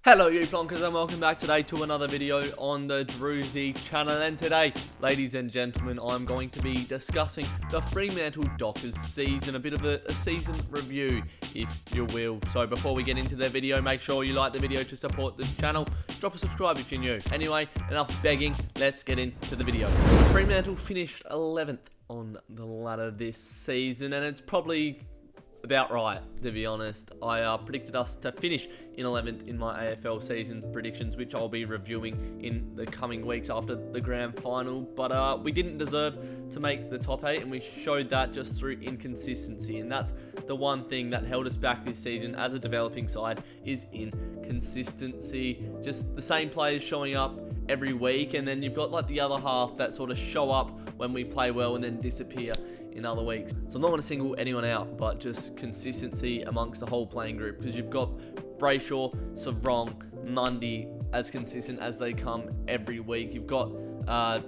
Hello you plonkers and welcome back today to another video on the Drewzy channel, and today, ladies and gentlemen, I'm going to be discussing the Fremantle Dockers season, a bit of a season review if you will. So before we get into the video, make sure you like the video to support the channel, drop a subscribe if you're new. Anyway, enough begging, let's get into the video. Fremantle finished 11th on the ladder this season, and it's probably about right, to be honest. I predicted us to finish in 11th in my AFL season predictions, which I'll be reviewing in the coming weeks after the grand final. But we didn't deserve to make the top 8, and we showed that just through inconsistency. And that's the one thing that held us back this season as a developing side, is inconsistency. Just the same players showing up every week, and then you've got like the other half that sort of show up when we play well and then disappear in other weeks. So I'm not going to single anyone out, but just consistency amongst the whole playing group, because you've got Brayshaw, Sarong, Mundy as consistent as they come every week. You've got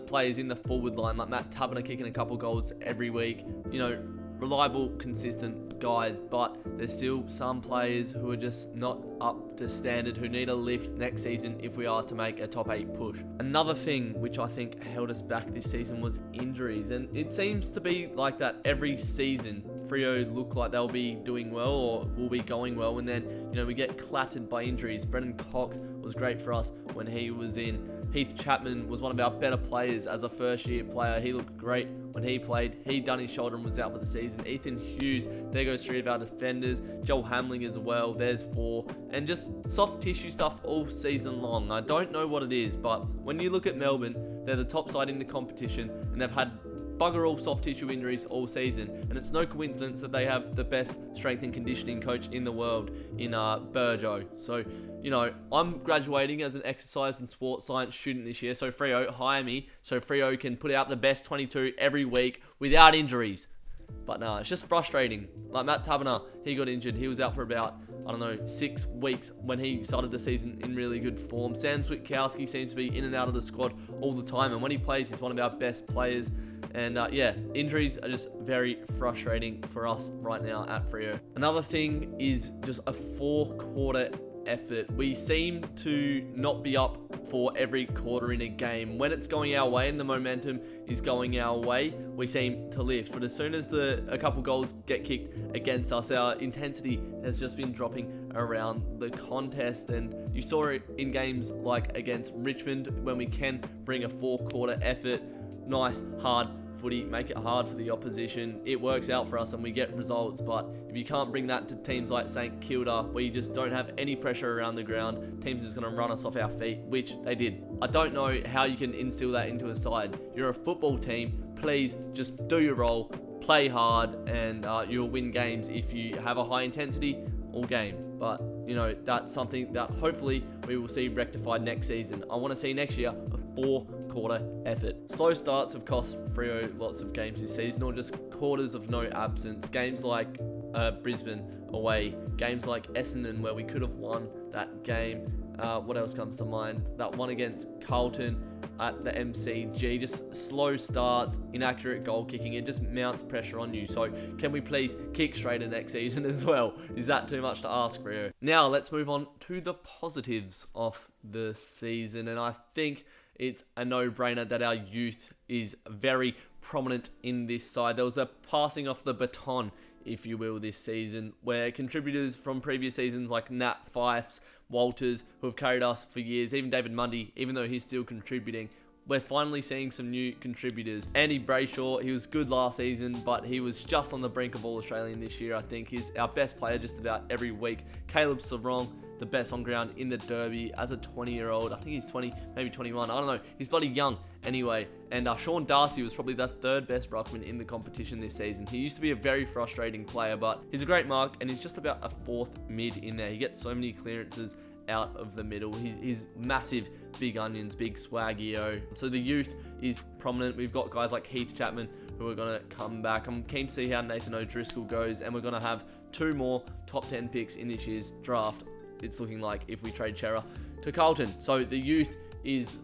players in the forward line like Matt Taberner kicking a couple goals every week. You know, reliable, consistent guys, but there's still some players who are just not up to standard, who need a lift next season if we are to make a top 8 push. Another thing which I think held us back this season was injuries, and it seems to be like that every season. Freo look like they'll be doing well or will be going well, and then, you know, we get clattered by injuries. Brendan Cox was great for us when he was in. Heath Chapman was one of our better players as a first-year player. He looked great when he played. He done his shoulder and was out for the season. Ethan Hughes, there goes 3 of our defenders. Joel Hamling as well, there's 4. And just soft tissue stuff all season long. I don't know what it is, but when you look at Melbourne, they're the top side in the competition, and they've had bugger all soft tissue injuries all season, and it's no coincidence that they have the best strength and conditioning coach in the world in Brayshaw. So, you know, I'm graduating as an exercise and sports science student this year, so Freo, hire me so Freo can put out the best 22 every week without injuries. But no, it's just frustrating. Like Matt Taberner, he got injured. He was out for about, I don't know, 6 weeks when he started the season in really good form. Sam Switkowski seems to be in and out of the squad all the time, and when he plays, he's one of our best players. And yeah, injuries are just very frustrating for us right now at Freo. Another thing is just a 4-quarter effort. We seem to not be up for every quarter in a game. When it's going our way and the momentum is going our way, we seem to lift. But as soon as a couple goals get kicked against us, our intensity has just been dropping around the contest. And you saw it in games like against Richmond, when we can bring a 4-quarter effort, nice, hard footy, make it hard for the opposition. It works out for us and we get results, but if you can't bring that to teams like St Kilda, where you just don't have any pressure around the ground, teams are just going to run us off our feet, which they did. I don't know how you can instill that into a side. You're a football team, please just do your role, play hard, and you'll win games if you have a high intensity all game. But, you know, that's something that hopefully we will see rectified next season. I want to see next year a 4-quarter effort. Slow starts have cost Freo lots of games this season, or just quarters of no absence. Games like Brisbane away, games like Essendon where we could have won that game. What else comes to mind? That one against Carlton at the MCG. Just slow starts, inaccurate goal kicking. It just mounts pressure on you. So can we please kick straighter next season as well? Is that too much to ask, Freo? Now let's move on to the positives of the season, and I think it's a no-brainer that our youth is very prominent in this side. There was a passing off the baton, if you will, this season, where contributors from previous seasons like Nat Fifes, Walters, who have carried us for years, even David Mundy, even though he's still contributing, we're finally seeing some new contributors. Andy Brayshaw, he was good last season, but he was just on the brink of All-Australian this year, I think. He's our best player just about every week. Caleb Sarong, the best on ground in the derby as a 20-year-old. I think he's 20, maybe 21. I don't know. He's bloody young anyway. And Sean Darcy was probably the 3rd best ruckman in the competition this season. He used to be a very frustrating player, but he's a great mark, and he's just about a 4th mid in there. He gets so many clearances out of the middle. He's massive, big onions, big swaggio. So the youth is prominent. We've got guys like Heath Chapman who are going to come back. I'm keen to see how Nathan O'Driscoll goes, and we're going to have 2 more top 10 picks in this year's draft. It's looking like, if we trade Chera to Carlton. So the youth is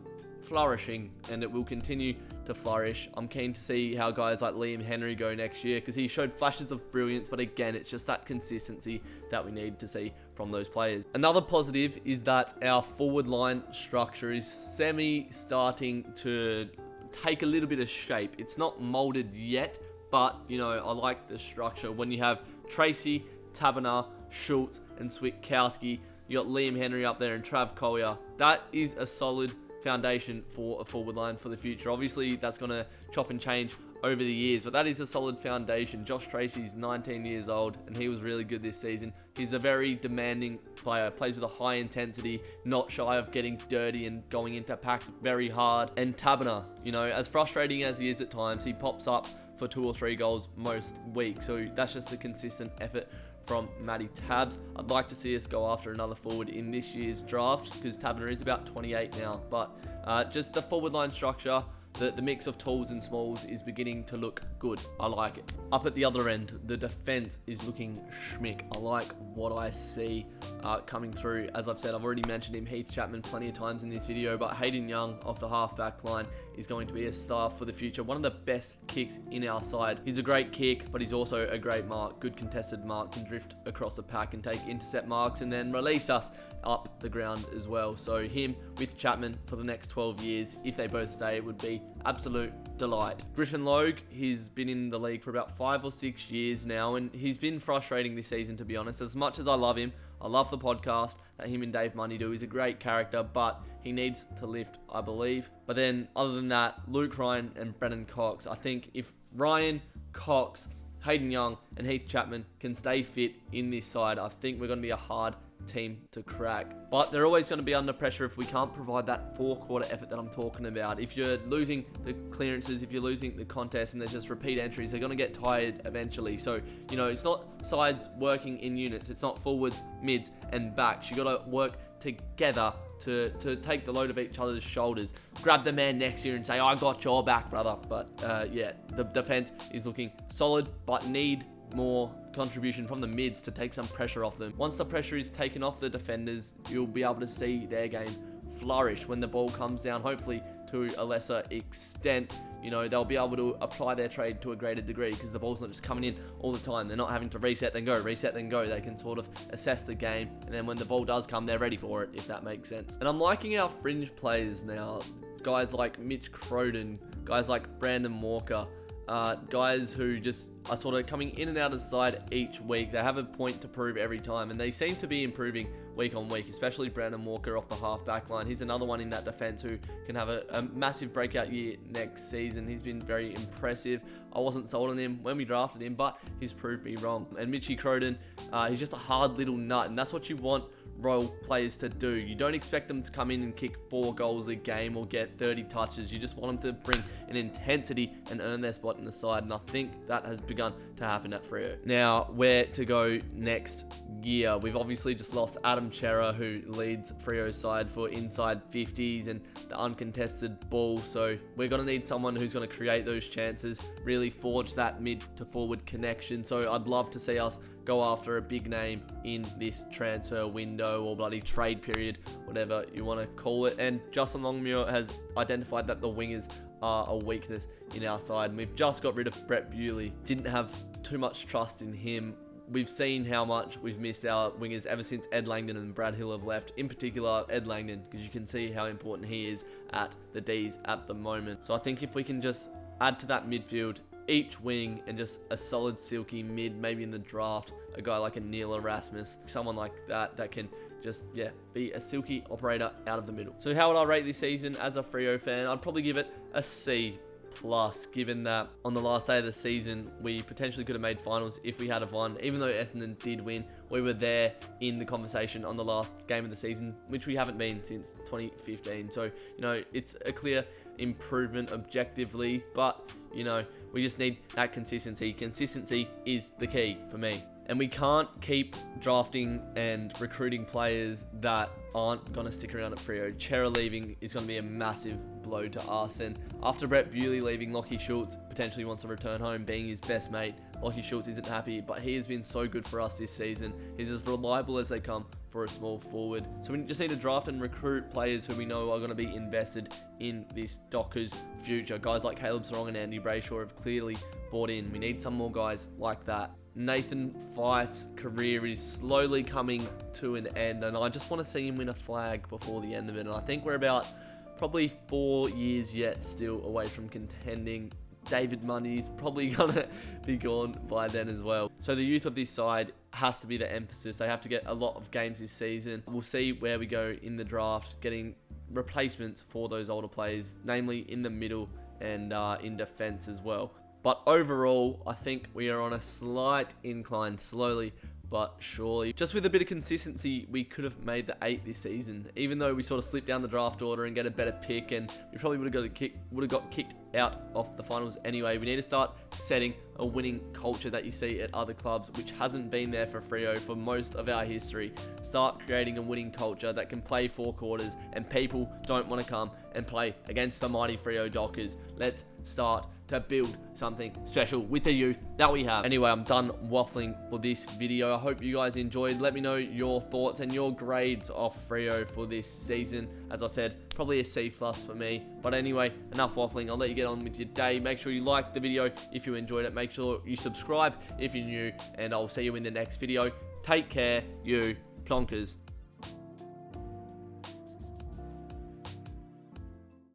flourishing, and it will continue to flourish. I'm keen to see how guys like Liam Henry go next year, because he showed flashes of brilliance, but again, it's just that consistency that we need to see from those players. Another positive is that our forward line structure is starting to take a little bit of shape. It's not molded yet, but you know, I like the structure. When you have Tracy, Taberner, Schultz, and Switkowski, you got Liam Henry up there and Trav Collier. That is a solid foundation for a forward line for the future. Obviously, that's going to chop and change over the years, but that is a solid foundation. Josh Tracy's 19 years old, and he was really good this season. He's a very demanding player, plays with a high intensity, not shy of getting dirty and going into packs very hard. And Taberner, you know, as frustrating as he is at times, he pops up for 2 or 3 goals most weeks. So that's just a consistent effort from Matty Tabs. I'd like to see us go after another forward in this year's draft, because Taberner is about 28 now. But just the forward line structure, the mix of talls and smalls is beginning to look good. I like it. Up at the other end, the defense is looking schmick. I like what I see coming through. As I've said, I've already mentioned him, Heath Chapman, plenty of times in this video, but Hayden Young off the half-back line is going to be a star for the future. One of the best kicks in our side. He's a great kick, but he's also a great mark. Good contested mark, can drift across the pack and take intercept marks and then release us up the ground as well. So him with Chapman for the next 12 years, if they both stay, it would be absolute delight. Griffin Logue, he's been in the league for about 5 or 6 years now, and he's been frustrating this season, to be honest. As much as I love him, I love the podcast that him and Dave Mundy do. He's a great character, but he needs to lift, I believe. But then, other than that, Luke Ryan and Brennan Cox, I think if Ryan, Cox, Hayden Young, and Heath Chapman can stay fit in this side, I think we're going to be a hard team to crack. But they're always going to be under pressure if we can't provide that 4-quarter effort that I'm talking about. If you're losing the clearances, if you're losing the contest, and they're just repeat entries, they're going to get tired eventually. So, you know, it's not sides working in units. It's not forwards, mids, and backs. You got to work together to take the load of each other's shoulders. Grab the man next year and say, I got your back, brother. But yeah, the defense is looking solid, but need more contribution from the mids to take some pressure off them. Once the pressure is taken off the defenders, you'll be able to see their game flourish when the ball comes down, hopefully to a lesser extent. You know, they'll be able to apply their trade to a greater degree, because the ball's not just coming in all the time. They're not having to reset then go, reset then go. They can sort of assess the game, and then when the ball does come, they're ready for it, if that makes sense. And I'm liking our fringe players now. Guys like Mitch Croden, guys like Brandon Walker, guys who just are sort of coming in and out of the side each week. They have a point to prove every time, and they seem to be improving week on week, especially Brandon Walker off the half-back line. He's another one in that defense who can have a massive breakout year next season. He's been very impressive. I wasn't sold on him when we drafted him, but he's proved me wrong. And Mitchy Croden, he's just a hard little nut, and that's what you want role players to do. You don't expect them to come in and kick 4 goals a game or get 30 touches. You just want them to bring an intensity and earn their spot in the side, and I think that has begun to happen at Freo. Now, where to go next year? We've obviously just lost Adam Chera, who leads Freo's side for inside 50s and the uncontested ball, so we're going to need someone who's going to create those chances, really forge that mid to forward connection. So I'd love to see us go after a big name in this transfer window or bloody trade period, whatever you want to call it. And Justin Longmuir has identified that the wingers are a weakness in our side, and we've just got rid of Brett Bewley. Didn't have too much trust in him. We've seen how much we've missed our wingers ever since Ed Langdon and Brad Hill have left. In particular, Ed Langdon, because you can see how important he is at the Ds at the moment. So I think if we can just add to that midfield each wing and just a solid silky mid, maybe in the draft, a guy like a Neil Erasmus, someone like that can just, yeah, be a silky operator out of the middle. So how would I rate this season as a Freo fan? I'd probably give it a C+, given that on the last day of the season, we potentially could have made finals if we had have won. Even though Essendon did win, we were there in the conversation on the last game of the season, which we haven't been since 2015. So, you know, it's a clear improvement objectively, but, you know, we just need that consistency. Consistency is the key for me. And we can't keep drafting and recruiting players that aren't going to stick around at Freo. Chera leaving is going to be a massive blow to us. And after Brett Bewley leaving, Lachie Schultz potentially wants to return home, being his best mate. Lachie Schultz isn't happy, but he has been so good for us this season. He's as reliable as they come for a small forward. So we just need to draft and recruit players who we know are going to be invested in this Dockers future. Guys like Caleb Sarong and Andy Brayshaw have clearly bought in. We need some more guys like that. Nathan Fyfe's career is slowly coming to an end, and I just want to see him win a flag before the end of it. And I think we're about probably 4 years yet still away from contending. David Money's probably going to be gone by then as well. So the youth of this side has to be the emphasis. They have to get a lot of games this season. We'll see where we go in the draft, getting replacements for those older players, namely in the middle and in defence as well. But overall, I think we are on a slight incline, slowly but surely. Just with a bit of consistency, we could have made the 8 this season. Even though we sort of slipped down the draft order and get a better pick, and we probably would have got kicked out of the finals anyway. We need to start setting a winning culture that you see at other clubs, which hasn't been there for Freo for most of our history. Start creating a winning culture that can play 4 quarters, and people don't want to come and play against the mighty Freo Dockers. Let's start to build something special with the youth that we have. Anyway, I'm done waffling for this video. I hope you guys enjoyed. Let me know your thoughts and your grades of Freo for this season. As I said, probably a C+ for me. But anyway, enough waffling. I'll let you get on with your day. Make sure you like the video if you enjoyed it. Make sure you subscribe if you're new, and I'll see you in the next video. Take care, you plonkers.